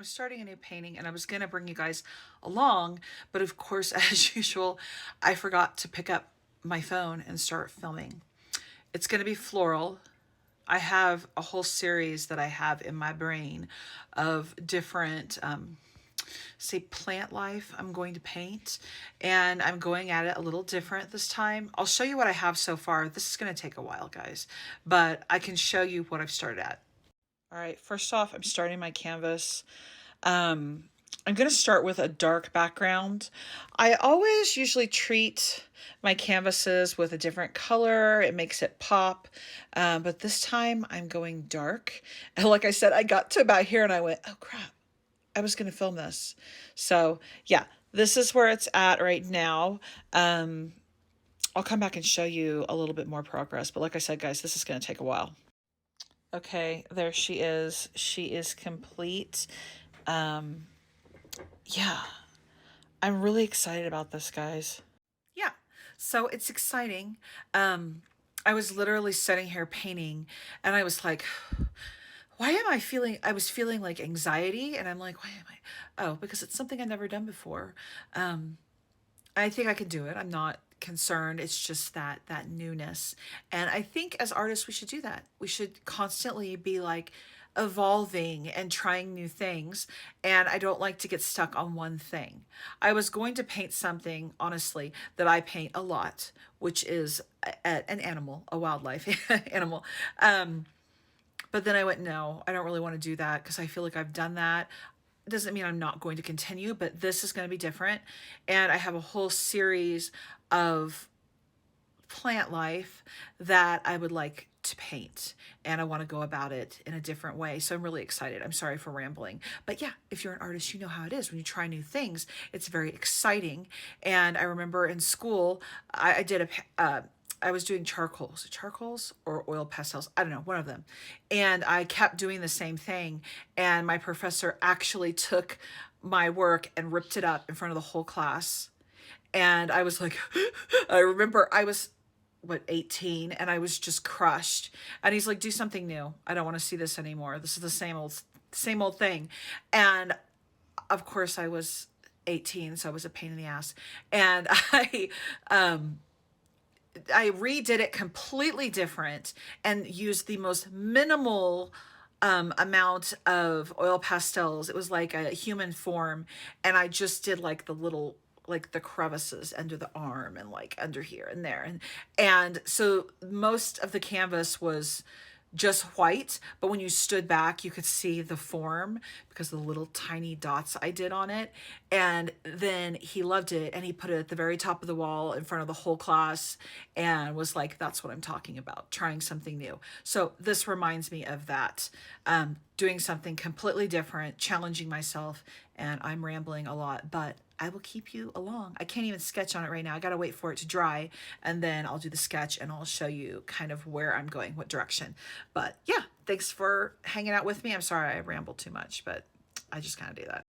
starting a new painting and I was going to bring you guys along, but of course, as usual, I forgot to pick up my phone and start filming. It's going to be Floral. I have a whole series that I have in my brain of different, say, plant life I'm going to paint, and I'm going at it a little different this time. I'll show you what I have so far. This is going to take a while, guys, but I can show you what I've started at. All right, first off, I'm starting my canvas. I'm going to start with a dark background. I always usually treat my canvases with a different color. It makes it pop. But this time I'm going dark. And like I said, I got to about here and I went, oh crap, I was going to film this. So yeah, this is where it's at right now. I'll come back and show you a little bit more progress. But like I said, guys, this is going to take a while. Okay, there she is. She is complete. Yeah, I'm really excited about this, guys. Yeah, so it's exciting. I was literally sitting here painting and I was like, why am I feeling, I was feeling like anxiety and I'm like, why am I? Oh, because it's something I've never done before. I think I can do it. I'm not concerned. It's just that newness. And I think as artists we should do that. We should constantly be like evolving and trying new things. And I don't like to get stuck on one thing. I was going to paint something, honestly, that I paint a lot, which is an animal, a wildlife animal. But then I went, no, I don't really want to do that because I feel like I've done that. It doesn't mean I'm not going to continue, but this is going to be different. And I have a whole series of plant life that I would like to paint, and I want to go about it in a different way. So I'm really excited. I'm sorry for rambling, but yeah, if you're an artist, you know how it is when you try new things. It's very exciting. And I remember in school, I did I was doing charcoals or oil pastels. I don't know, one of them. And I kept doing the same thing. And my professor actually took my work and ripped it up in front of the whole class. And I was like, I remember I was, what, 18, and I was just crushed. And he's like, do something new. I don't want to see this anymore. This is the same old thing. And of course I was 18, so I was a pain in the ass. And I redid it completely different and used the most minimal amount of oil pastels. It was like a human form. And I just did like the little, like the crevices under the arm and like under here and there. And so most of the canvas was just white, but when you stood back, you could see the form because of the little tiny dots I did on it. And then he loved it and he put it at the very top of the wall in front of the whole class and was like, that's what I'm talking about, trying something new. So this reminds me of that, doing something completely different, challenging myself. And I'm rambling a lot, but I will keep you along. I can't even sketch on it right now. I got to wait for it to dry, and then I'll do the sketch and I'll show you kind of where I'm going, what direction. But yeah, thanks for hanging out with me. I'm sorry I rambled too much, but I just kind of do that.